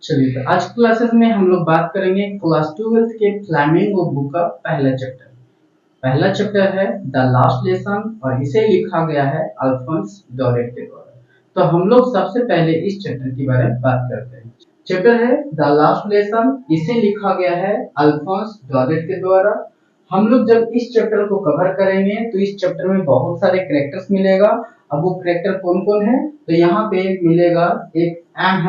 चलिए, तो आज क्लासेस में हम लोग बात करेंगे क्लास 12th के फ्लैमिंगो बुक का पहला चैप्टर। पहला चैप्टर है द लास्ट लेसन और इसे लिखा गया है अल्फोंस डोरेट के द्वारा। तो हम लोग सबसे पहले इस चैप्टर के बारे में बात करते हैं। चैप्टर है द लास्ट लेसन, इसे लिखा गया है अल्फोंस डोरेट के द्वारा। हम लोग जब इस चैप्टर को कवर करेंगे तो इस चैप्टर में बहुत सारे कैरेक्टर्स मिलेगा। अब वो कैरेक्टर कौन कौन है, तो यहाँ पे मिलेगा एक एम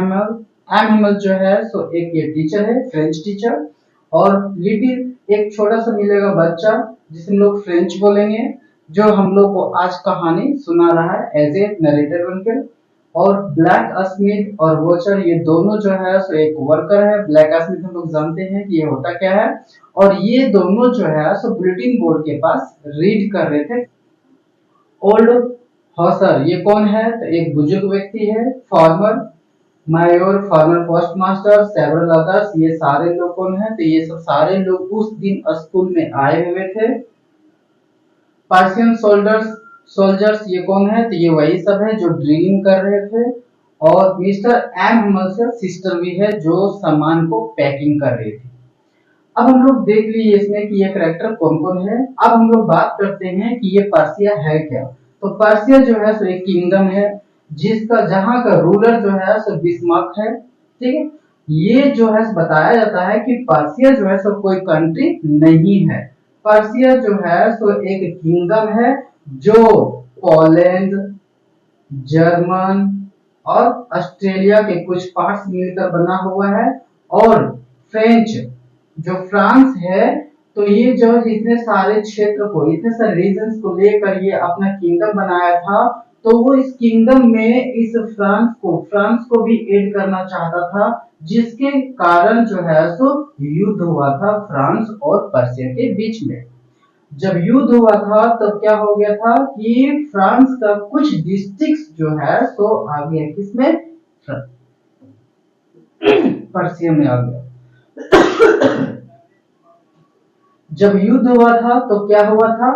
हेमल जो है सो एक ये टीचर है, फ्रेंच टीचर, और लिटिल एक छोटा सा मिलेगा बच्चा जिसे हम लोग फ्रेंच बोलेंगे, जो हम लोग को आज कहानी सुना रहा है एज ए नरेटर बनकर। और ब्लैक स्मिथ और वोचर ये दोनों जो है सो एक वर्कर है। ब्लैक स्मिथ हम लोग जानते हैं कि ये होता क्या है, और ये दोनों जो है सो बुलेटिन बोर्ड के पास रीड कर रहे थे। ओल्ड हॉसर ये कौन है, तो एक बुजुर्ग व्यक्ति है। Farmer Mayor, farmer post master, several others, ये सारे लोग कौन है, तो ये सब सारे लोग उस दिन स्कूल में आए हुए थे। पर्शियन सोल्जर्स ये कौन है, तो ये वही सब है जो ड्रिलिंग कर रहे थे। और मिस्टर एम हेमल सिस्टर भी है जो सामान को पैकिंग कर रही थी। अब हम लोग देख लिए इसमें कि ये कैरेक्टर कौन कौन है। अब हम लोग बात करते हैं कि ये पर्सिया है क्या। तो पर्सिया जो है सो एक किंगडम है जिसका जहां का रूलर जो है सो बिस्मार्क है। ठीक है, ये जो है बताया जाता है कि पर्सिया जो है सो कोई कंट्री नहीं है। पर्सिया जो है सो एक किंगडम है जो पोलैंड, जर्मन और ऑस्ट्रेलिया के कुछ पार्ट्स मिलकर बना हुआ है। और फ्रेंच जो फ्रांस है, तो ये जो इतने सारे क्षेत्र को, इतने सारे रीजन्स को लेकर ये अपना किंगडम बनाया था। तो वो इस किंगडम में इस फ्रांस को भी ऐड करना चाहता था, जिसके कारण जो है सो युद्ध हुआ था फ्रांस और पर्सिया के बीच में। जब युद्ध हुआ था तब क्या हो गया था कि फ्रांस का कुछ डिस्ट्रिक्ट जो है सो आ गया किसमें, पर्सिया में आ गया। जब युद्ध हुआ था तो क्या हुआ था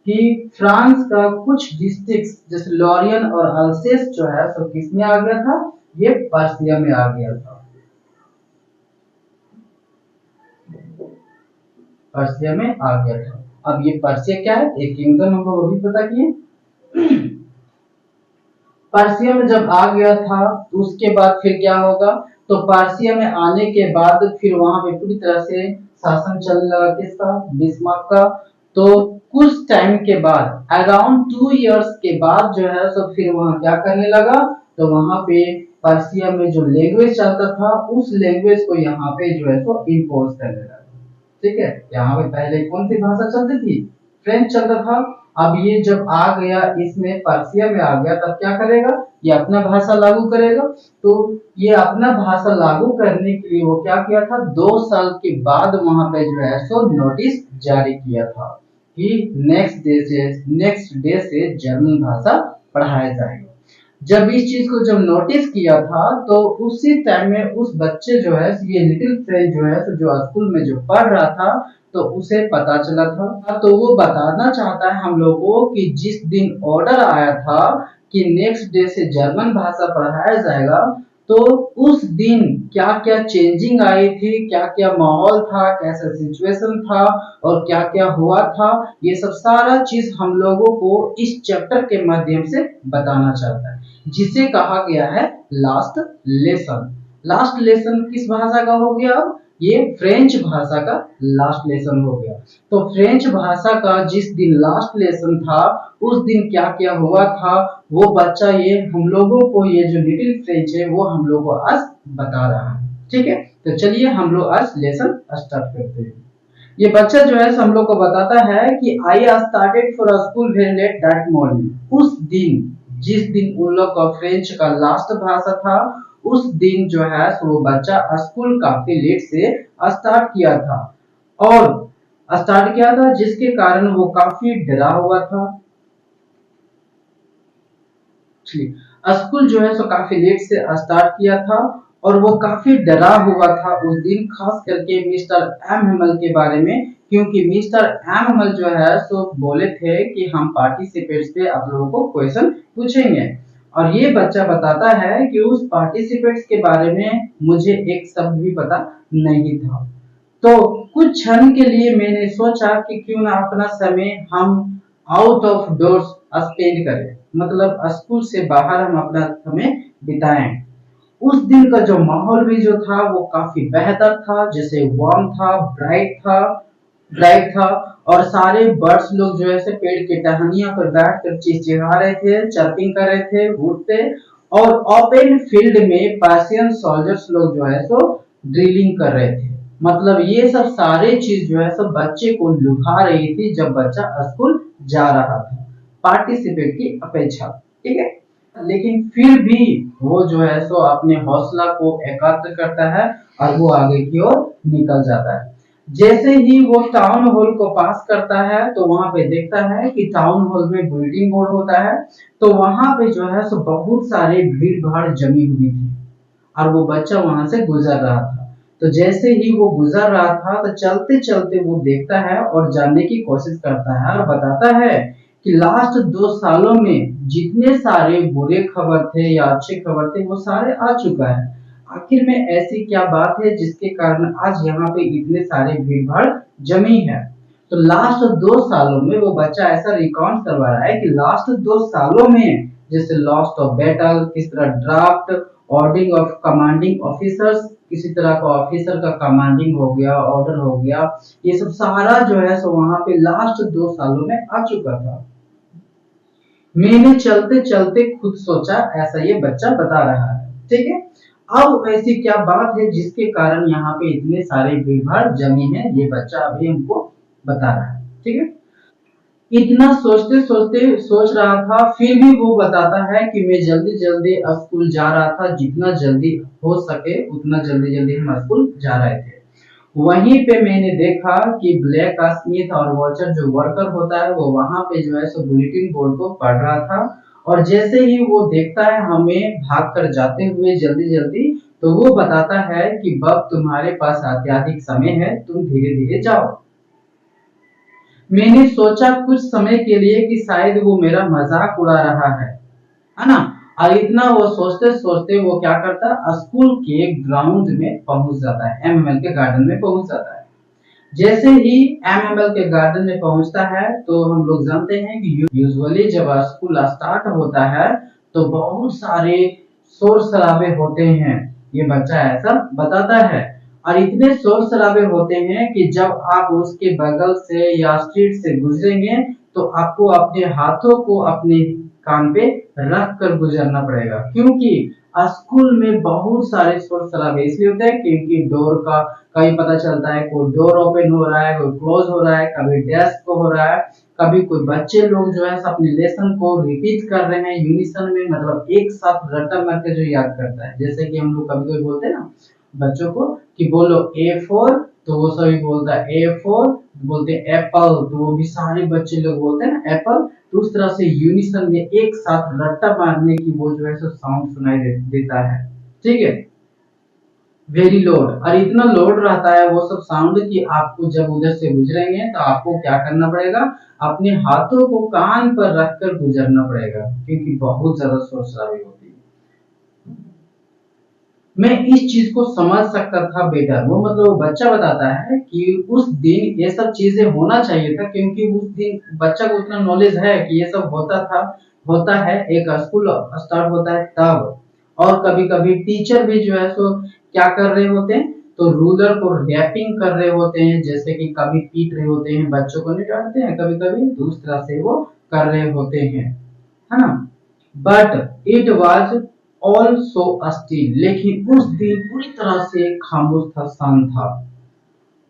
कि फ्रांस का कुछ डिस्ट्रिक्ट्स जैसे लॉरियन और अल्सेस जो है सो किसमें आ गया था, ये पर्सिया में आ गया था। पर्सिया में आ गया था। अब ये पर्सिया क्या है, एक किंगडम हम लोग अभी पता किए। पर्सिया में जब आ गया था तो उसके बाद फिर क्या होगा, तो पर्सिया में आने के बाद फिर वहां पे पूरी तरह से शासन चलने लगा किसका, बिस्मार्क का। तो कुछ टाइम के बाद अराउंड 2 इयर्स के बाद जो है सो फिर वहां क्या करने लगा, तो वहां पे पर्सिया में जो लैंग्वेज चलता था उस लैंग्वेज को यहाँ पे जो है सो इम्पोज करने लगा। ठीक है, यहाँ पे पहले कौन सी भाषा चलती थी, फ्रेंच चलता था। अब ये जब आ गया इसमें पर्सिया में आ गया तब क्या करेगा, ये अपना भाषा लागू करेगा। तो ये अपना भाषा लागू करने के लिए वो क्या किया था, 2 साल के बाद वहां पे जो है सो नोटिस जारी किया था कि नेक्स्ट डे से जर्मन भाषा पढ़ाया जाएगा। जब इस चीज को जब नोटिस किया था तो उसी टाइम में उस बच्चे जो है ये लिटिल फ्रेंच जो है जो स्कूल में जो पढ़ रहा था तो उसे पता चला था। तो वो बताना चाहता है हम लोगों को कि जिस दिन ऑर्डर आया था कि नेक्स्ट डे से जर्मन भाषा पढ़ाया जाएगा, तो उस दिन क्या क्या चेंजिंग आई थी, क्या क्या माहौल था, कैसा सिचुएशन था और क्या क्या हुआ था, ये सब सारा चीज हम लोगों को इस चैप्टर के माध्यम से बताना चाहता है, जिसे कहा गया है लास्ट लेसन। लास्ट लेसन किस भाषा का हो गया, अब ये फ्रेंच भाषा का लास्ट लेसन हो गया। तो फ्रेंच भाषा का जिस दिन लास्ट लेसन था उस दिन क्या क्या हुआ था वो बच्चा ये हम लोगों को, ये जो लिटिल फ्रेंच है वो हम लोगों को आज बता रहा है। ठीक है, तो चलिए हम लोग आज लेसन स्टार्ट करते हैं। ये बच्चा जो है हम लोग को बताता है कि I started for school very let that morning. उस दिन जिस दिन उन लोग का फ्रेंच का लास्ट भाषा था उस दिन जो है वो बच्चा स्कूल काफी लेट से स्टार्ट किया था, जिसके कारण वो काफी डरा हुआ था। स्कूल जो है सो काफी लेट से स्टार्ट किया था और वो काफी डरा हुआ था उस दिन, खास करके मिस्टर एम हेमल के बारे में, क्योंकि मिस्टर एम हेमल जो है सो बोले थे कि हम पार्टिसिपेट्स पे आप लोगों को क्वेश्चन पूछेंगे। और ये बच्चा बताता है कि उस पार्टिसिपेट्स के बारे में मुझे एक शब्द भी पता नहीं था। तो कुछ क्षण के लिए मैंने सोचा कि क्यों ना अपना समय हम आउट ऑफ डोर्स स्पेंड करें, मतलब स्कूल से बाहर हम अपना समय बिताएं। उस दिन का जो माहौल भी जो था वो काफी बेहतर था, जैसे वार्म था, ब्राइट था। और सारे बर्ड्स लोग जो है से पेड़ की टहनियों पर बैठकर चिहचिहा रहे थे, चर्पिंग कर रहे थे, उड़ते। और ओपन फील्ड में पर्शियन सोल्जर्स लोग जो है सो ड्रिलिंग कर रहे थे। मतलब ये सब सारे चीज जो है सब बच्चे को लुभा रही थी जब बच्चा स्कूल जा रहा था, पार्टिसिपेट की अपेक्षा। ठीक है, लेकिन फिर भी वो जो है सो अपने हौसला को एकत्र करता है और वो आगे की ओर निकल जाता है। जैसे ही वो टाउन हॉल को पास करता है तो वहां पे देखता है कि टाउन हॉल में बुलेटिन बोर्ड होता है। तो वहां पे जो है सो बहुत सारे भीड़ भाड़ जमी हुई थी और वो बच्चा वहां से गुजर रहा था। तो जैसे ही वो गुजर रहा था तो चलते चलते वो देखता है और जानने की कोशिश करता है और बताता है कि लास्ट 2 सालों में जितने सारे बुरे खबर थे या अच्छे खबर थे वो सारे आ चुका है। आखिर में ऐसी क्या बात है जिसके कारण आज यहाँ पे इतने सारे भीड़ भाड़ जमी है। तो लास्ट 2 सालों में वो बच्चा ऐसा रिकॉर्ड करवा रहा है कि लास्ट 2 सालों में जैसे लॉस्ट ऑफ बैटल, किस तरह ड्राफ्ट, ऑर्डिंग ऑफ कमांडिंग ऑफिसर्स, किसी तरह का ऑफिसर का कमांडिंग हो गया, ऑर्डर हो गया, ये सब सारा जो है सो वहां पे लास्ट 2 सालों में आ चुका था। मैंने चलते चलते खुद सोचा, ऐसा ये बच्चा बता रहा है। ठीक है, अब ऐसी क्या बात है जिसके कारण यहाँ पे इतने सारे भीड़ भाड़ जमी है, ये बच्चा अभी हमको बता रहा है। ठीक है, इतना सोचते सोचते सोच रहा था, फिर भी वो बताता है कि मैं जल्दी जल्दी स्कूल जा रहा था, जितना जल्दी हो सके उतना जल्दी जल्दी हम स्कूल जा रहे थे। वहीं पे मैंने देखा कि ब्लैक स्मिथ और वॉचर जो वर्कर होता है वो वहां पे जो है सो बुलेटिन बोर्ड को पढ़ रहा था। और जैसे ही वो देखता है हमें भाग कर जाते हुए जल्दी जल्दी, तो वो बताता है कि बब तुम्हारे पास अत्याधिक समय है, तुम धीरे धीरे जाओ। मैंने सोचा कुछ समय के लिए कि शायद वो मेरा मजाक उड़ा रहा है ना। और इतना वो सोचते सोचते वो क्या करता, स्कूल के ग्राउंड में पहुंच जाता है, एमएमएल के गार्डन में पहुंच जाता है। जैसे ही एमएमएल के गार्डन में पहुंचता है तो हम लोग जानते हैं कि यूजुअली जब स्कूल स्टार्ट होता है तो बहुत सारे शोर शराबे होते हैं, ये बच्चा ऐसा बताता है। और इतने शोर शराबे होते हैं कि जब आप उसके बगल से या स्ट्रीट से गुजरेंगे तो आपको अपने हाथों को अपने कान पे रख कर गुजरना पड़ेगा, क्योंकि स्कूल में बहुत सारे शोर शराबे इसलिए होते हैं क्योंकि डोर का कभी पता चलता है कोई डोर ओपन हो रहा है, कोई क्लोज हो रहा है, कभी डेस्क को हो रहा है, कभी कोई बच्चे लोग जो है अपने लेसन को रिपीट कर रहे हैं यूनिसन में, मतलब एक साथ रट्टा मार के जो याद करता है। जैसे कि हम लोग कभी कभी बोलते हैं ना बच्चों को कि बोलो A4, तो वो सभी बोलता है A4, बोलते हैं एप्पल, तो वो भी सारे बच्चे लोग बोलते हैं ना एप्पल। तो उस तरह से यूनिसन में एक साथ रट्टा मारने की वो जो है सो साउंड सुनाई देता है। ठीक है, वेरी लोड, और इतना लोड रहता है वो सब साउंड कि आपको जब उधर से गुजरेंगे तो आपको क्या करना पड़ेगा, अपने हाथों को कान पर रखकर गुजरना पड़ेगा, क्योंकि बहुत ज्यादा शोर शराबी होती है। मैं इस चीज को समझ सकता था बेटर, वो मतलब वो बच्चा बताता है कि उस दिन ये सब चीजें होना चाहिए था, क्योंकि उस दिन बच्चा को उतना नॉलेज है कि ये सब होता था, होता है एक स्कूल स्टार्ट होता है तब। और कभी कभी टीचर भी जो है सो क्या कर रहे होते हैं, तो रूलर को रैपिंग कर रहे होते हैं, जैसे कि कभी पीट रहे होते हैं, बच्चों को नहीं डांटते हैं कभी कभी, दूसरा से वो कर रहे होते हैं, है ना। But it was also still, लेकिन उस दिन पूरी तरह से खामोश था, शांत था।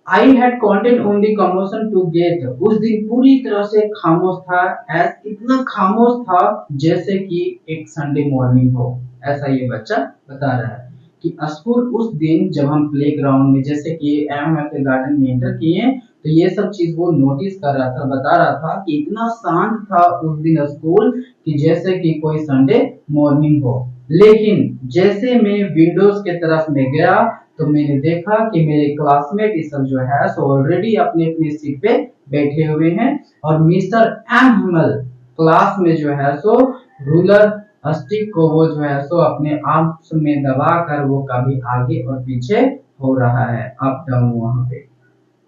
I had content only commotion to get, उस दिन पूरी तरह से खामोश था, एज इतना खामोश था जैसे कि एक संडे मॉर्निंग हो, ऐसा ये बच्चा बता रहा है। कि स्कूल उस दिन जब हम प्ले ग्राउंड में जैसे कि एमएफ के गार्डन में एंटर किए, तो ये सब चीज वो नोटिस कर रहा था, बता रहा था कि इतना शांत था उस दिन स्कूल कि जैसे कि कोई संडे मॉर्निंग हो। लेकिन जैसे मैं विंडोज के तरफ में गया तो मैंने देखा कि मेरे क्लासमेट ये सब जो है सो ऑलरेडी अपने अपने सीट पे बैठे हुए हैं, और मिस्टर एम हमल क्लास में जो है सो रूलर स्टिक को वो जो है सो अपने आर्म्स में दबा कर वो कभी आगे और पीछे हो रहा है, अप डाउन वहां पे।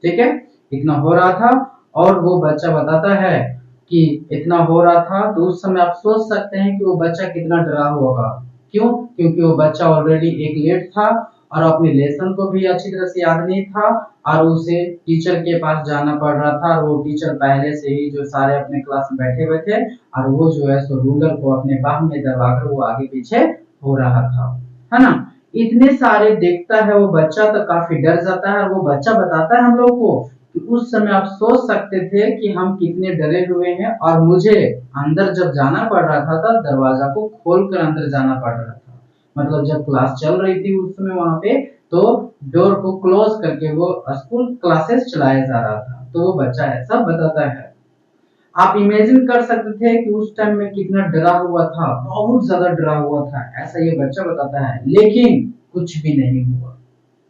ठीक है, इतना हो रहा था। और वो बच्चा बताता है कि इतना हो रहा था, तो उस समय आप सोच सकते हैं कि वो बच्चा कितना डरा होगा। क्यों? क्योंकि वो बच्चा ऑलरेडी एक लेट था और अपने लेसन को भी अच्छी तरह से याद नहीं था, और उसे टीचर के पास जाना पड़ रहा था, और वो टीचर पहले से ही जो सारे अपने क्लास में बैठे हुए थे, और वो जो है सो रूलर को अपने बाह में दबाकर वो आगे पीछे हो रहा था, है ना। इतने सारे देखता है वो बच्चा तो काफी डर जाता है, और वो बच्चा बताता है हम लोग को कि उस समय आप सोच सकते थे कि हम कितने डरे हुए हैं, और मुझे अंदर जब जाना पड़ रहा था तब दरवाजा को खोलकर अंदर जाना पड़ रहा था। मतलब जब क्लास चल रही थी उस समय वहां पे, तो डोर को क्लोज करके वो स्कूल क्लासेस चलाया जा रहा था। तो वो बच्चा ऐसा बताता है। आप इमेजिन कर सकते थे कि उस टाइम में कितना डरा हुआ था, बहुत ज्यादा डरा हुआ था, ऐसा ये बच्चा बताता है। लेकिन कुछ भी नहीं हुआ।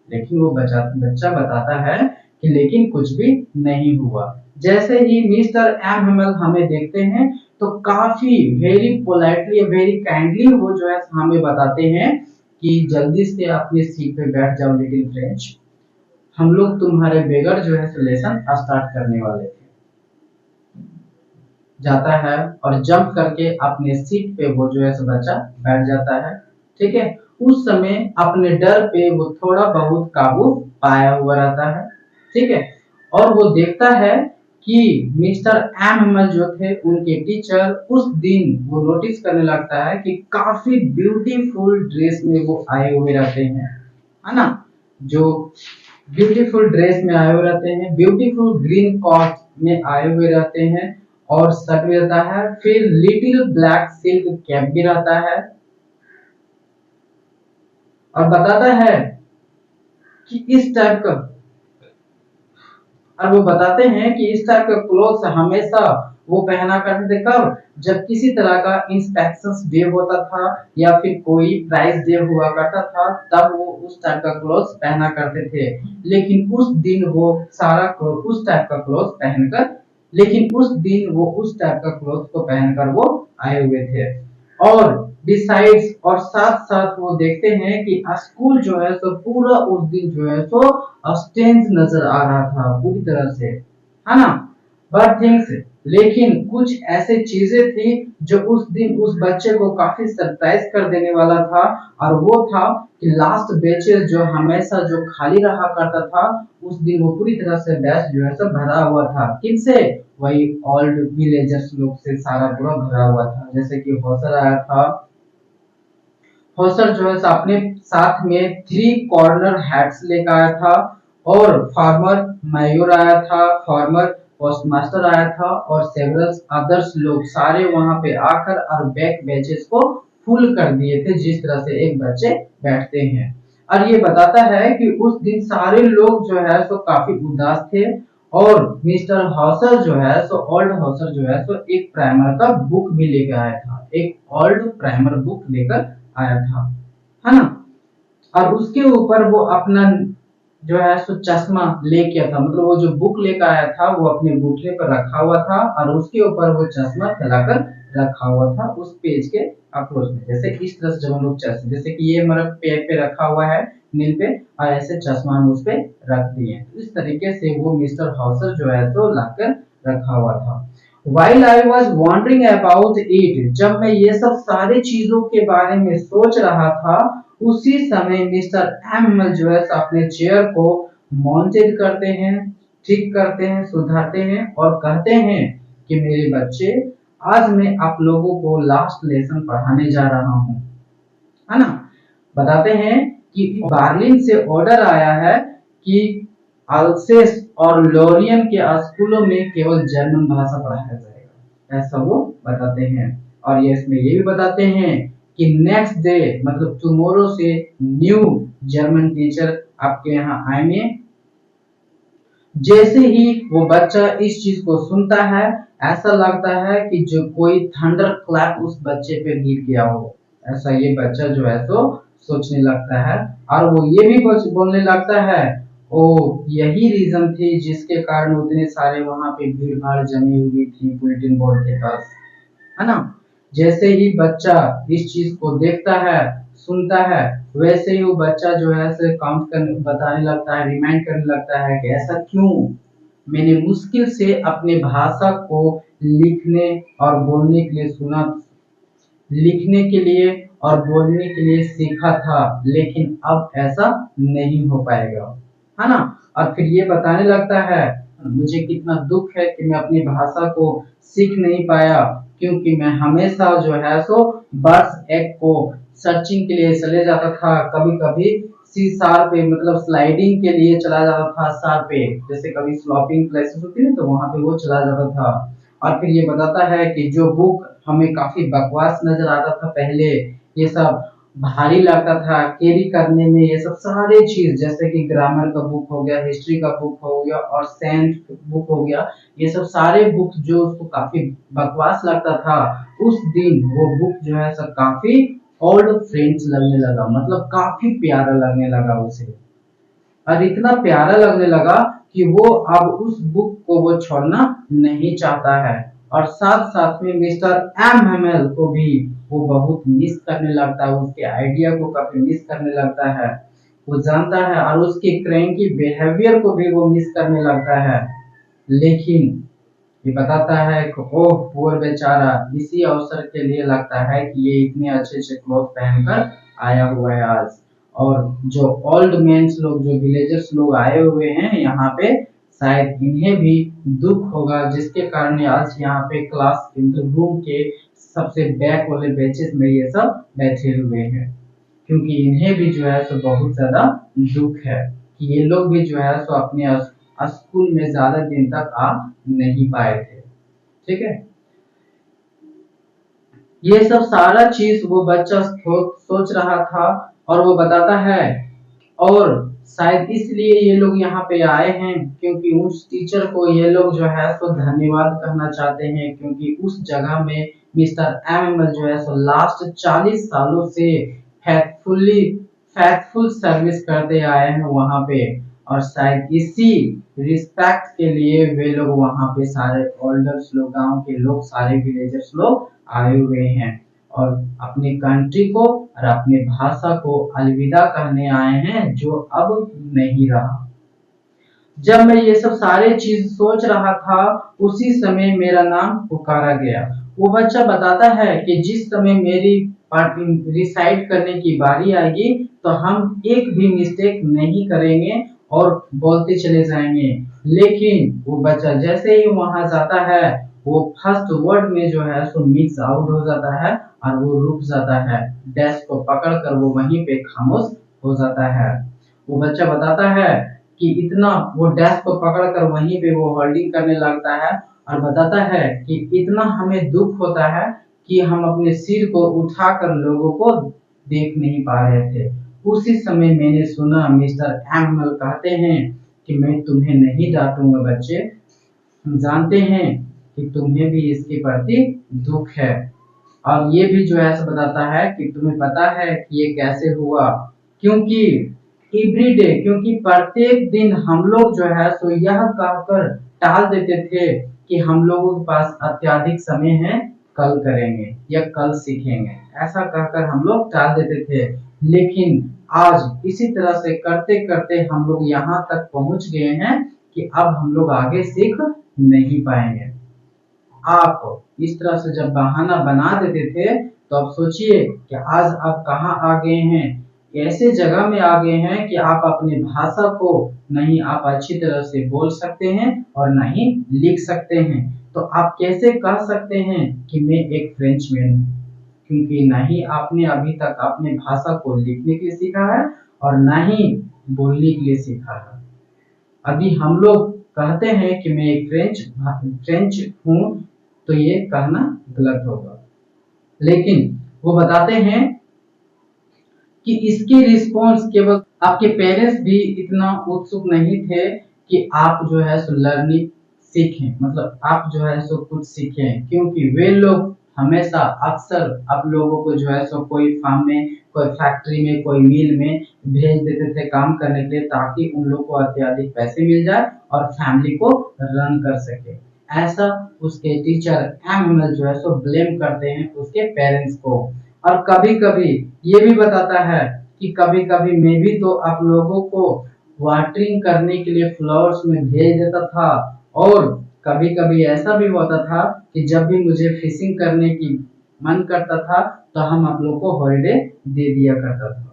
लेकिन वो बच्चा बताता है कि लेकिन कुछ भी नहीं हुआ। जैसे ही मिस्टर एम हेमल हमें देखते हैं, तो काफी वेरी पोलाइटली वेरी काइंडली वो जो है हमें बताते हैं कि जल्दी से अपनी सीट पे बैठ जाओ लिटिल फ्रेंच, हम लोग तुम्हारे बगैर जो है लेसन स्टार्ट करने वाले थे। जाता है और जंप करके अपने सीट पे वो जो है बच्चा बैठ जाता है। ठीक है, उस समय अपने डर पे वो थोड़ा बहुत काबू पाया हुआ रहता है। ठीक है, और वो देखता है कि मिस्टर एम जो थे उनके टीचर उस दिन वो नोटिस करने लगता है कि काफी ब्यूटीफुल ड्रेस में वो आए हुए रहते हैं, है ना। जो ब्यूटीफुल ड्रेस में आए हुए रहते हैं, ब्यूटीफुल ग्रीन कॉट में आए हुए रहते हैं, और शर्ट भी रहता है, फिर लिटिल ब्लैक सिल्क कैप भी रहता है। और बताता है कि इस टाइप का, और वो बताते हैं कि इस टाइप का क्लोथ्स हमेशा वो पहना करते थे। कब? जब किसी तरह का इंस्पेक्शन डे होता था या फिर कोई प्राइज डे हुआ करता था, तब वो उस टाइप का क्लोथ्स पहना करते थे। लेकिन उस दिन वो उस टाइप का क्लोथ पहनकर लेकिन उस दिन वो उस टाइप का क्लोथ को पहनकर वो आए हुए थे। और डिसाइड्स, और साथ साथ वो देखते हैं कि स्कूल जो है तो पूरा उस दिन जो है तो स्टेंज नजर आ रहा था पूरी तरह से, है ना। बट थिंग्स, लेकिन कुछ ऐसे चीजें थी जो उस दिन उस बच्चे को काफी सरप्राइज कर देने वाला था। और वो था कि लास्ट बेंचेस जो हमेशा जो खाली रहा करता था, उस दिन वो पूरी तरह से बैच जो है सब भरा हुआ था। किनसे? वही ओल्ड विलेजर्स लोग से सारा पूरा भरा हुआ था। जैसे कि हौसर आया था, हौसर जो है अपने साथ में 3 कॉर्नर हैट्स लेकर आया था, और फार्मर मयूर आया था, फार्मर पोस्टमास्टर आया था, और सेवरल अदर्स लोग सारे वहां पे आकर और बैक बेंचेस को फुल कर दिए थे, जिस तरह से एक बच्चे बैठते हैं। और ये बताता है कि उस दिन सारे लोग जो है सो काफी उदास थे, और मिस्टर हौसर जो है सो ओल्ड हौसर जो है सो एक प्राइमर का बुक भी लेकर आया था, एक ओल्ड प्राइमर बुक लेकर आया था, है ना। और उसके ऊपर वो अपना जो है सो चश्मा लेके आया था, मतलब वो जो बुक लेकर आया था वो अपने घुटने पर रखा हुआ था, और उसके ऊपर वो चश्मा फैलाकर रखा हुआ था उस पेज के अप्रोच में। जैसे इस तरह से जब हम लोग चश्मा, जैसे कि ये हमारा पेज पे रखा हुआ है नील पे, और ऐसे चश्मा हम उस पे रख दिए, तो इस तरीके से वो मिस्टर हौसर जो है तो लाकर रखा हुआ था। While I was wondering about it, जब मैं ये सब सारी चीजों के बारे में सोच रहा था, उसी समय मिस्टर एम जो है अपने चेयर को माउंटेड करते हैं, ठीक करते हैं, सुधारते हैं, और कहते हैं कि मेरे बच्चे, आज मैं आप लोगों को लास्ट लेसन पढ़ाने जा रहा हूँ, है ना। बताते हैं कि बार्लिन से ऑर्डर आया है कि अल्सेस और लोरियन के स्कूलों में केवल जर्मन भाषा पढ़ाया जाएगा, ऐसा वो बताते हैं। और ये इसमें ये भी बताते हैं कि नेक्स्ट डे, मतलब टुमारो से न्यू जर्मन टीचर आपके यहाँ आएंगे। जैसे ही वो बच्चा इस चीज को सुनता है, ऐसा लगता है कि जो कोई थंडर क्लैप उस बच्चे पे गिर गया हो, ऐसा ये बच्चा जो है तो सोचने लगता है। और वो ये भी बोलने लगता है, ओ यही रीजन थी जिसके कारण उतने सारे वहां पे भीड़ भाड़ जमी हुई थी बुलेटिन बोर्ड के पास, है ना। जैसे ही बच्चा इस चीज को देखता है, सुनता है, वैसे ही वो बच्चा जो है ऐसे काउंट करने बताने लगता है, रिमाइंड करने लगता है कि ऐसा क्यों, मैंने मुश्किल से अपने भाषा को लिखने और बोलने के लिए सुना, लिखने के लिए और बोलने के लिए सीखा था, लेकिन अब ऐसा नहीं हो पाएगा, है ना। और फिर ये बताने लगता है, मुझे कितना दुख है कि मैं अपनी भाषा को सीख नहीं पाया, क्योंकि मैं हमेशा जो है सो बर्ड्स एग को सर्चिंग के लिए चले जाता था, कभी कभी सी सार पे मतलब स्लाइडिंग के लिए चला जाता था सार पे, जैसे कभी स्लॉपिंग क्लासेस होती है तो वहां पे वो चला जाता था। और फिर ये बताता है कि जो बुक हमें काफी बकवास नजर आता था पहले, ये सब भारी लगता था कैरी करने में, ये सब सारे चीज जैसे कि ग्रामर का बुक हो गया, हिस्ट्री का बुक हो गया और साइंस बुक हो गया, ये सब सारे बुक जो उसको काफी बकवास लगता था, उस दिन वो बुक जो है सब काफी ओल्ड फ्रेंड्स लगने लगा, मतलब काफी प्यारा लगने लगा उसे। और इतना प्यारा लगने लगा कि वो अब उस बुक को वो छोड़ना नहीं चाहता है, और साथ साथ में मिस्टर एम हेमल को भी वो बहुत मिस करने लगता है, उसके आइडिया को काफी मिस करने लगता है, वो जानता है, और उसके क्रैंकी बिहेवियर को भी वो मिस करने लगता है। लेकिन ये बताता है कि ओह पुअर बेचारा, इसी अवसर के लिए लगता है कि ये इतने अच्छे अच्छे क्लॉथ पहनकर आया हुआ है आज, और जो ओल्ड मेंस लोग, जो विलेजर्स लोग आए हुए हैं यहाँ पे, शायद इन्हें भी दुख होगा, जिसके कारण आज यहाँ पे क्लास रूम के सबसे बैक वाले बेंचेस में ये सब बैठे हुए हैं, क्योंकि इन्हें भी जो है सो बहुत ज्यादा दुख है कि ये लोग भी जो है सो अपने स्कूल में ज्यादा दिन तक आ नहीं पाए थे। ठीक है, ये सब सारा चीज वो बच्चा सोच रहा था, और वो बताता है, और शायद इसलिए ये लोग यहाँ पे आए हैं, क्योंकि उस टीचर को ये लोग जो है सो धन्यवाद कहना चाहते हैं, क्योंकि उस जगह में मिस्टर एम जो है सो लास्ट 40 सालों से फैथफुली फैथफुल सर्विस करते आए हैं वहां पे, और शायद इसी रिस्पेक्ट के लिए वे लोग वहां पे सारे ओल्डर्स लोग, गांव के लोग, सारे विलेजर्स लोग आए हुए हैं, और अपनी कंट्री को और अपनी भाषा को अलविदा कहने आए हैं, जो अब नहीं रहा। जब मैं ये सब सारे चीज सोच रहा था, उसी समय मेरा नाम पुकारा गया। वो बच्चा बताता है कि जिस समय मेरी रिसाइड करने की बारी आएगी, तो हम एक भी मिस्टेक नहीं करेंगे और बोलते चले जाएंगे, लेकिन वो बच्चा जैसे ही वहां जाता है, वो फर्स्ट वर्ड में जो है सो मिक्स आउट हो जाता है, और वो रुक जाता है, डेस्क को पकड़कर वो वहीं पे खामोश हो जाता है। वो बच्चा बताता है कि इतना वो डेस्क को पकड़कर वहीं पे वो होल्डिंग करने लगता है, और बताता है कि इतना हमें दुख होता है कि हम अपने सिर को उठाकर लोगों को देख नहीं पा रहे थे। उसी समय मैंने सुना मिस्टर एमल कहते हैं कि मैं तुम्हें नहीं डांटूंगा बच्चे, हम जानते हैं कि तुम्हें भी इसके प्रति दुख है, और ये भी जो है सो बताता है कि तुम्हें पता है कि ये कैसे हुआ, क्योंकि एवरी डे, क्योंकि प्रत्येक दिन हम लोग जो है सो यह कहकर टाल देते थे कि हम लोगों के पास अत्यधिक समय है, कल करेंगे या कल सीखेंगे, ऐसा कहकर हम लोग टाल देते थे। लेकिन आज इसी तरह से करते करते हम लोग यहाँ तक पहुंच गए हैं कि अब हम लोग आगे सीख नहीं पाएंगे। आप इस तरह से जब बहाना बना देते थे, तो आप सोचिए कि आज आप कहाँ आ गए हैं, ऐसे जगह में आ गए हैं कि आप अपनी भाषा को नहीं आप अच्छी तरह से बोल सकते हैं और नहीं लिख सकते हैं। तो आप कैसे कह सकते हैं कि मैं एक फ्रेंचमैन हूँ, क्योंकि ना ही आपने अभी तक अपने भाषा को लिखने के लिए सीखा है और ना ही बोलने के लिए सीखा है। अभी हम लोग कहते हैं कि मैं एक फ्रेंच हूँ, तो ये कहना गलत होगा। लेकिन वो बताते हैं कि इसकी रिस्पॉन्स केवल आपके पेरेंट्स भी इतना उत्सुक नहीं थे कि आप जो है सो लर्निंग सीखें, मतलब आप जो है सो कुछ सीखें, क्योंकि वे लोग हमेशा अक्सर आप लोगों को जो है सो कोई फार्म में, कोई फैक्ट्री में, कोई मिल में भेज देते थे काम करने के लिए, ताकि उन लोग को अत्यधिक पैसे मिल जाए और फैमिली को रन कर सके। ऐसा उसके टीचर एमएमएल जो है सो ब्लेम करते हैं उसके पेरेंट्स को। और कभी कभी ये भी बताता है कि कभी कभी मैं भी तो आप लोगों को वाटरिंग करने के लिए फ्लावर्स में भेज देता था, और कभी कभी ऐसा भी होता था कि जब भी मुझे फिशिंग करने की मन करता था तो हम आप लोग को हॉलिडे दे दिया करता था।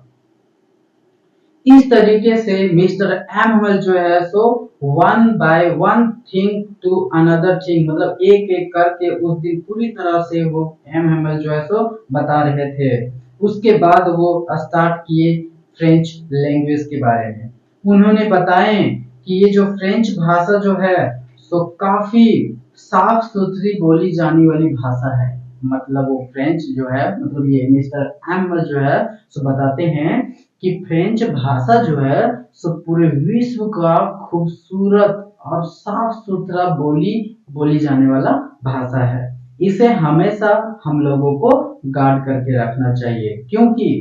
इस तरीके से मिस्टर एमएल जो है सो one by one thing to another thing, मतलब एक एक करके उस दिन पूरी तरह से वो एमएल जो है सो बता रहे थे। उसके बाद वो स्टार्ट किए फ्रेंच लैंग्वेज के बारे में। उन्होंने बताए कि ये जो फ्रेंच भाषा जो है सो काफी साफ सुथरी बोली जाने वाली भाषा है। मतलब वो फ्रेंच जो है, मतलब ये मिस्टर एमएल जो है सो बताते हैं कि फ्रेंच भाषा जो है सो पूरे विश्व का खूबसूरत और साफ सुथरा बोली जाने वाला भाषा है। इसे हमेशा हम लोगों को गार्ड करके रखना चाहिए, क्योंकि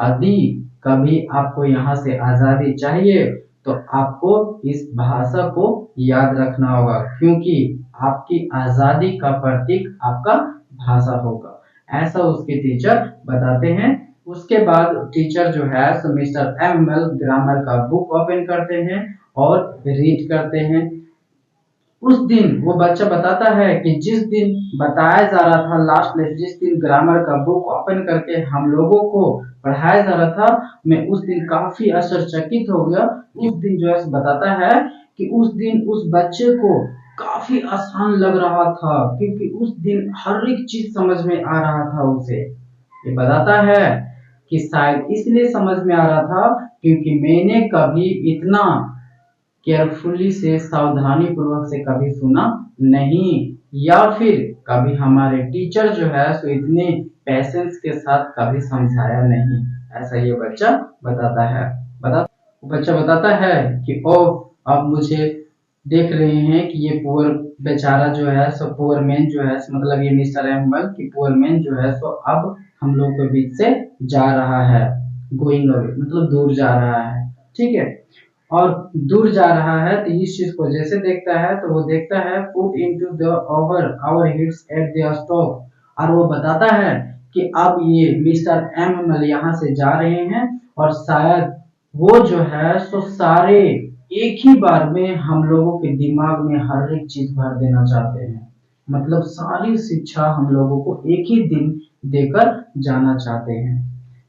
यदि कभी आपको यहाँ से आजादी चाहिए तो आपको इस भाषा को याद रखना होगा, क्योंकि आपकी आजादी का प्रतीक आपका भाषा होगा। ऐसा उसके टीचर बताते हैं। उसके बाद टीचर जो है सो मिस्टर एमएल ग्रामर का बुक ओपन करते हैं और रीड करते हैं। उस दिन वो बच्चा बताता है कि जिस दिन बताया जा रहा था लास्ट लेसन, जिस दिन ग्रामर का बुक ओपन करके हम लोगों को पढ़ाया जा रहा था, मैं उस दिन काफी आश्चर्यचकित हो गया। उस दिन जो है बताता है कि उस दिन उस बच्चे को काफी आसान लग रहा था, क्योंकि उस दिन हर एक चीज समझ में आ रहा था उसे। ये बताता है कि शायद इसलिए समझ में आ रहा था क्योंकि मैंने कभी इतना केयरफुली से सावधानी पूर्वक से कभी सुना नहीं, या फिर कभी हमारे टीचर जो है सो इतने पेशेंस के साथ कभी समझाया नहीं। ऐसा ये बच्चा बताता है। बच्चा बताता है कि ओ अब मुझे देख रहे हैं कि ये पुअर बेचारा जो है सो पुअर मैन जो है, मतलब ये मिस्टर एम्बल की पुअर मैन जो है सो अब हम लोग के बीच से जा रहा है, गोइंग अवे मतलब दूर जा रहा है। ठीक है, और दूर जा रहा है तो इस चीज को जैसे देखता है तो वो देखता है put into the hour hits at the stop, और वो बताता है कि अब ये मिस्टर एमएल यहाँ से जा रहे हैं और शायद वो जो है सो सारे एक ही बार में हम लोगों के दिमाग में हर एक चीज भर देना चाहते हैं। मतलब सारी शिक्षा हम लोगों को एक ही दिन देकर जाना चाहते हैं।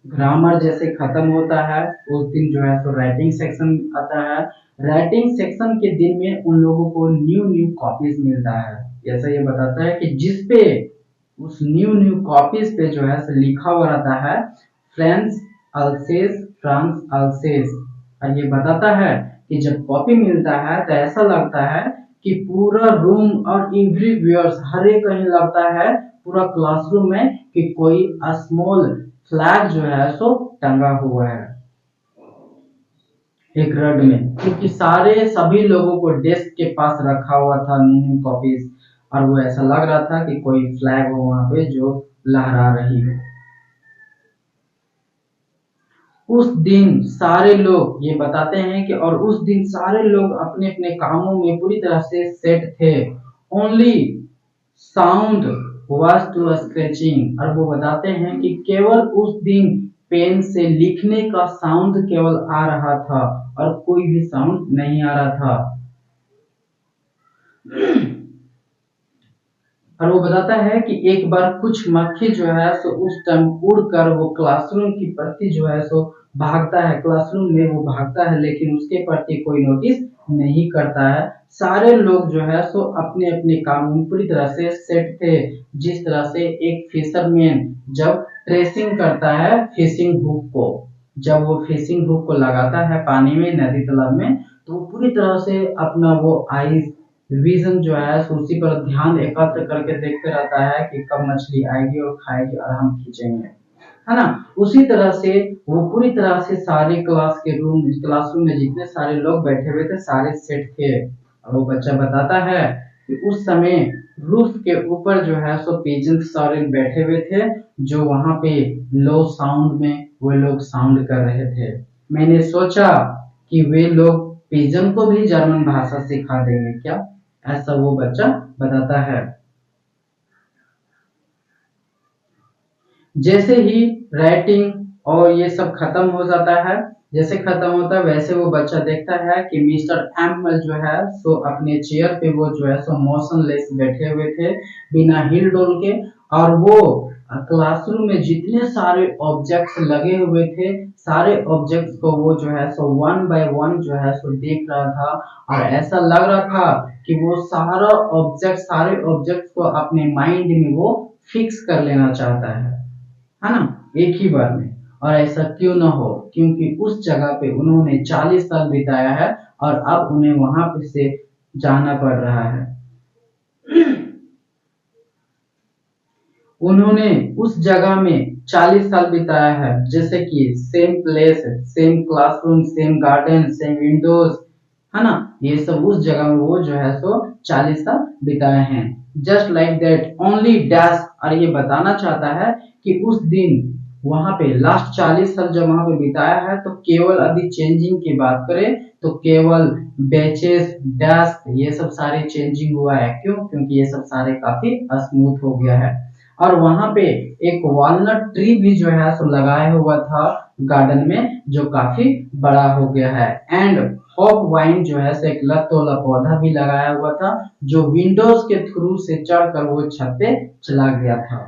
ग्रामर जैसे खत्म होता है उस दिन जो है तो राइटिंग सेक्शन आता है। राइटिंग सेक्शन के दिन में उन लोगों को न्यू कॉपीज मिलता है। जैसा ये बताता है कि जिस पे उस न्यू कॉपीज पे जो है लिखा हुआ रहता है फ्रांस अल्सेस, फ्रांस अल्सेस। और ये बताता है कि जब कॉपी मिलता है तो ऐसा लगता है कि पूरा रूम और एवरीवेयर हर एक कहीं लगता है पूरा क्लासरूम में कि कोई स्मॉल फ्लैग जो है सो टंगा हुआ है एक रड में, क्योंकि सारे सभी लोगों को डेस्क के पास रखा हुआ था न्यू कॉपीज, और वो ऐसा लग रहा था कि कोई फ्लैग हो वहां पे जो लहरा रही है। उस दिन सारे लोग ये बताते हैं कि और उस दिन सारे लोग अपने अपने कामों में पूरी तरह से सेट थे। Only sound was to sketching, और वो बताते हैं कि केवल उस दिन पेन से लिखने का साउंड केवल आ रहा था और कोई भी साउंड नहीं आ रहा था। और वो बताता है कि एक बार कुछ मक्खी जो है सो उस टाइम उड़कर वो क्लासरूम की प्रति जो है सो भागता है, क्लासरूम में वो भागता है, लेकिन उसके प्रति कोई नोटिस नहीं करता है। सारे लोग जो है सो अपने अपने काम में पूरी तरह से सेट थे। जिस तरह से एक फिशरमैन जब ट्रेसिंग करता है फिशिंग हुक को, जब वो फिशिंग हुक को लगाता है पानी में नदी तालाब में, तो वो पूरी तरह से अपना वो आईज विजन जो है उसी पर ध्यान एकत्र करके देखते रहता है कि कब मछली आएगी और खाएगी और हम खींचेंगे, है ना। उसी तरह से वो पूरी तरह से सारे क्लासरूम में जितने सारे लोग बैठे हुए थे सारे सेट थे। और वो बच्चा बताता है कि उस समय रूफ के ऊपर जो है सो पिजन सारे बैठे हुए थे, जो वहां पे लो साउंड में वो लोग साउंड कर रहे थे। मैंने सोचा कि वे लोग पिजन को भी जर्मन भाषा सिखा देंगे क्या। ऐसा वो बच्चा बताता है। जैसे ही राइटिंग और ये सब खत्म हो जाता है, जैसे खत्म होता है वैसे वो बच्चा देखता है कि मिस्टर एम्पल जो है सो अपने चेयर पे वो जो है सो मोशनलेस बैठे हुए थे, बिना हिल डोल के। और वो क्लासरूम में जितने सारे ऑब्जेक्ट्स लगे हुए थे, सारे ऑब्जेक्ट्स को वो जो है सो वन बाय वन जो है सो देख रहा था। और ऐसा लग रहा था कि वो सारे ऑब्जेक्ट्स को अपने माइंड में वो फिक्स कर लेना चाहता है ना, एक ही बार में। और ऐसा क्यों ना हो, क्योंकि उस जगह पे उन्होंने 40 साल बिताया है और अब उन्हें वहां पे से जाना पड़ रहा है। उन्होंने उस जगह में 40 साल बिताया है, जैसे कि same place, same classroom, same garden, same Windows, है ना। ये सब उस जगह में वो जो है सो 40 साल बिताए हैं। Just like that only dash. और ये बताना चाहता है कि उस दिन वहां पे लास्ट 40 साल जब वहां पे बिताया है, तो केवल अभी चेंजिंग की बात करें तो केवल बैचेस, डेस्क, ये सब सारे चेंजिंग हुआ है। क्यों? क्योंकि ये सब सारे काफी स्मूथ हो गया है। और वहां पे एक वॉलनट ट्री भी जो है सो लगाया हुआ था गार्डन में, जो काफी बड़ा हो गया है। एंड हॉप वाइन जो है एक लत वाला पौधा भी लगाया हुआ था, जो विंडोज के थ्रू से चढ़कर वो छत पे चला गया था।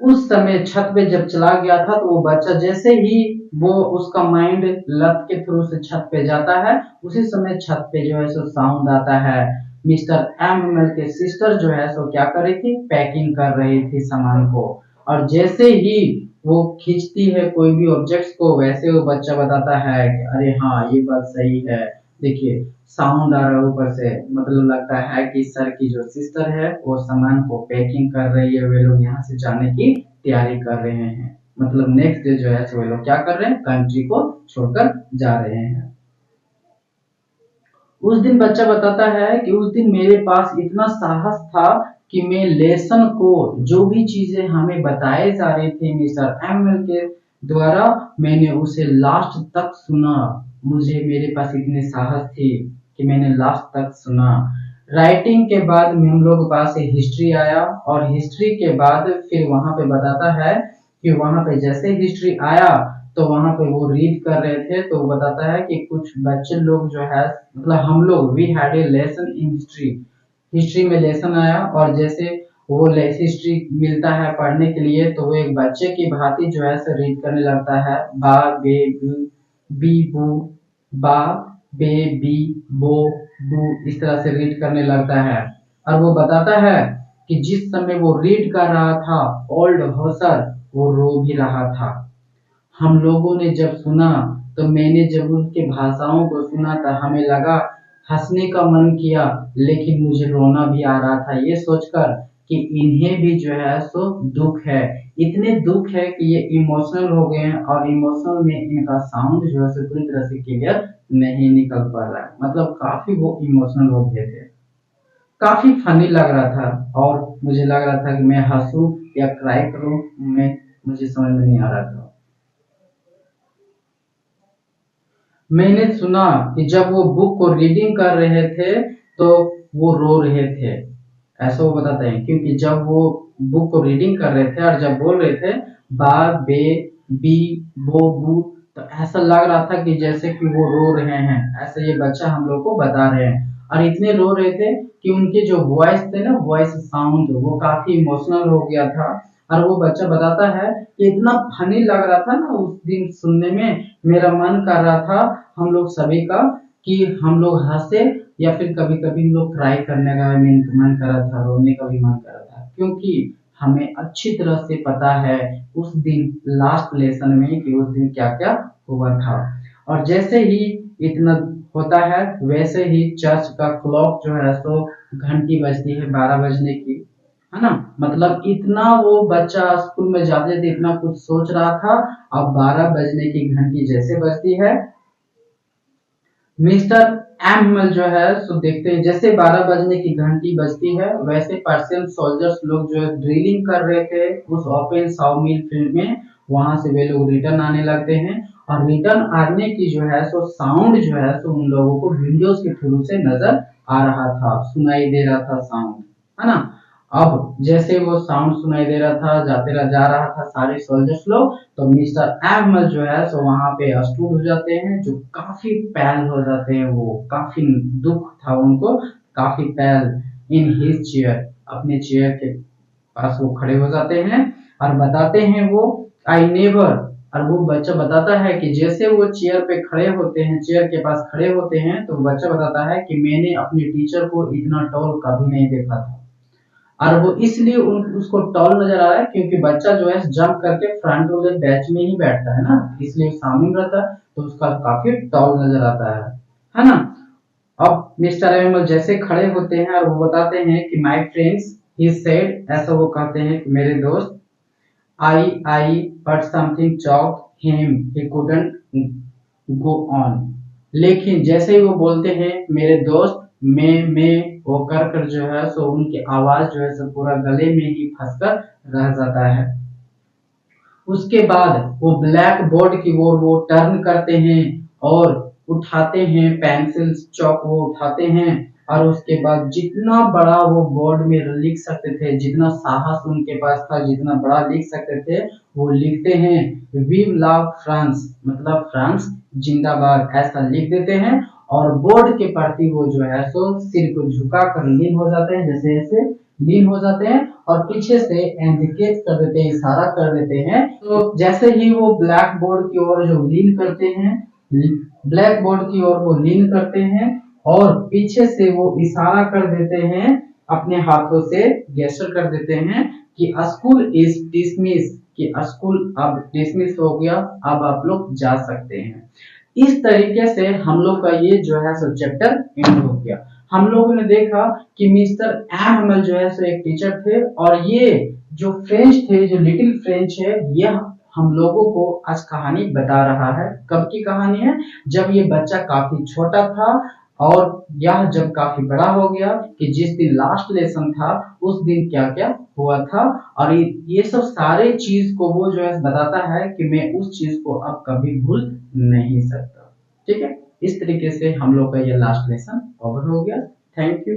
उस समय छत पे जब चला गया था तो वो बच्चा जैसे ही वो उसका माइंड लत के थ्रू से छत पे जाता है, उसी समय छत पे जो है सो साउंड आता है। मिस्टर एम के सिस्टर जो है सो क्या कर रही थी, पैकिंग कर रही थी सामान को। और जैसे ही वो खींचती है कोई भी ऑब्जेक्ट्स को, वैसे वो बच्चा बताता है कि अरे हाँ ये बात सही है। देखिए साउंड आ रहा है ऊपर से, मतलब लगता है कि सर की जो सिस्टर है वो सामान को पैकिंग कर रही है, वे लोग यहाँ से जाने की तैयारी कर रहे हैं। मतलब नेक्स्ट डे जो है वे लोग क्या कर रहे हैं, कंट्री को छोड़कर जा रहे हैं। उस दिन बच्चा बताता है कि उस दिन मेरे पास इतना साहस था कि मैं लेसन को, जो भी चीजें हमें बताए जा रहे थे मिस्टर एमएल के द्वारा, मैंने उसे लास्ट तक सुना। मुझे, मेरे पास इतनी साहस थी कि मैंने लास्ट तक सुना। राइटिंग के बाद में हम लोग के पास हिस्ट्री आया, और हिस्ट्री के बाद फिर वहां पे बताता है कि वहां पे जैसे हिस्ट्री आया तो वहां पे वो रीड कर रहे थे, तो वो बताता है कि कुछ बच्चे लोग जो है, मतलब हम लोग, we had a lesson in history, history में लेसन आया। और जैसे वो हिस्ट्री मिलता है पढ़ने के लिए, तो वो एक बच्चे की भांति जो है रीड करने लगता है। बा बे बू, बी बू, बा बे बी बो बू, इस तरह से रीड करने लगता है। और वो बताता है कि जिस समय वो रीड कर रहा था, ओल्ड हॉसर वो रो भी रहा था। हम लोगों ने जब सुना, तो मैंने जब उनके भाषाओं को सुना था, हमें लगा, हंसने का मन किया, लेकिन मुझे रोना भी आ रहा था, ये सोचकर कि इन्हें भी जो है सो दुख है। इतने दुख है कि ये इमोशनल हो गए हैं, और इमोशनल में इनका साउंड जो है सो पूरी तरह से क्लियर नहीं निकल पा रहा है। मतलब काफी वो इमोशनल हो गए थे। काफी फनी लग रहा था, और मुझे लग रहा था कि मैं हंसूं या क्राई करूं, मैं, मुझे समझ में नहीं आ रहा था। मैंने सुना कि जब वो बुक को रीडिंग कर रहे थे तो वो रो रहे थे, ऐसा वो बताते हैं। क्योंकि जब वो बुक को रीडिंग कर रहे थे और जब बोल रहे थे बा बे बी बो बू, तो ऐसा लग रहा था कि जैसे कि वो रो रहे हैं, ऐसा ये बच्चा हम लोग को बता रहे हैं। और इतने रो रहे थे कि उनके जो वॉइस थे ना, वॉइस साउंड वो काफी इमोशनल हो गया था। और वो बच्चा बताता है कि इतना फनी लग रहा था ना उस दिन सुनने में, मेरा मन कर रहा था हम लोग सभी का कि हम लोग हंसे, या फिर कभी कभी हम लोग क्राई करने का मन कर रहा था, रोने का भी मन कर रहा था। क्योंकि हमें अच्छी तरह से पता है उस दिन लास्ट लेसन में कि उस दिन क्या क्या हुआ था। और जैसे ही इतना होता है, वैसे ही चर्च का क्लॉक जो है सो घंटी बजती है 12 बजने की, है ना। मतलब इतना वो बच्चा स्कूल में जाते थे, इतना कुछ सोच रहा था। अब 12 बजने की घंटी जैसे बजती है, मिस्टर एम जो है सो देखते हैं जैसे 12 बजने की घंटी बजती है, वैसे पर्शियन सोल्जर्स लोग जो है ड्रिलिंग कर रहे थे उस ओपन साउमिल फील्ड में, वहां से वे लोग रिटर्न आने लगते हैं। और रिटर्न आने की जो है सो साउंड जो है सो उन लोगों को विंडोज के थ्रू से नजर आ रहा था, सुनाई दे रहा था साउंड, है ना। अब जैसे वो साउंड सुनाई दे रहा था, जा रहा था सारे सोल्जर्स लोग, तो मिस्टर एमल जो है सो वहां पे अस्टूट हो जाते हैं, जो काफी पैल हो जाते हैं, वो काफी दुख था उनको, काफी पैल इन हिज चेयर, अपने चेयर के पास वो खड़े हो जाते हैं और बताते हैं वो आई नेवर, और वो बच्चा बताता है कि जैसे वो चेयर पे खड़े होते हैं, चेयर के पास खड़े होते हैं, तो बच्चा बताता है कि मैंने अपने टीचर को इतना टॉल कभी नहीं देखा था। और वो इसलिए उसको टॉल नजर आ रहा है क्योंकि बच्चा जो है जंप करके फ्रंट वाले बैच में ही बैठता है ना, इसलिए सामने में रहता है, तो उसका काफी टॉल नजर आता है ना। अब मिस्टर एमल जैसे खड़े होते हैं और वो बताते हैं कि माय फ्रेंड्स, ही सेड, ऐसा वो कहते हैं कि मेरे दोस्त, I but something choked him, he couldn't go on. लेकिन जैसे ही वो बोलते हैं मेरे दोस्त, मैं वो कर कर जो है सो उनकी आवाज जो है सो पूरा गले में ही फंसकर रह जाता है। उसके बाद वो ब्लैक बोर्ड की ओर वो टर्न करते हैं और उठाते हैं पेंसिल चौक, वो उठाते हैं और उसके बाद जितना बड़ा वो बोर्ड में लिख सकते थे, जितना साहस उनके पास था, जितना बड़ा लिख सकते थे, वो लिखते हैं वी लव फ्रांस, मतलब फ्रांस जिंदाबाद, ऐसा लिख देते हैं। और बोर्ड के प्रति वो जो है सो सिर को झुका कर लीन हो जाते हैं, जैसे जैसे लीन हो जाते हैं और पीछे से इंडिकेट कर देते हैं, इशारा कर देते हैं। तो जैसे ही वो ब्लैक बोर्ड की ओर जो लीन करते हैं, ब्लैक बोर्ड की ओर वो लीन करते हैं और पीछे से वो इशारा कर देते हैं, अपने हाथों से गेस्चर कर देते हैं कि स्कूल इज डिसमिस, कि स्कूल अब डिसमिस हो गया, अब आप लोग जा सकते हैं। इस तरीके से हम लोग का ये जो है सो चैप्टर एंड हो गया। हम लोगों ने देखा कि मिस्टर एमएल जो है सो एक टीचर थे, और ये जो फ्रेंच थे, जो लिटिल फ्रेंच है, यह हम लोगों को आज कहानी बता रहा है। कब की कहानी है? जब ये बच्चा काफी छोटा था और यह जब काफी बड़ा हो गया, कि जिस दिन लास्ट लेसन था उस दिन क्या क्या हुआ था, और ये सब सारे चीज को वो जो है बताता है कि मैं उस चीज को अब कभी भूल नहीं सकता। ठीक है, इस तरीके से हम लोग का ये लास्ट लेसन ओवर हो गया। Thank you.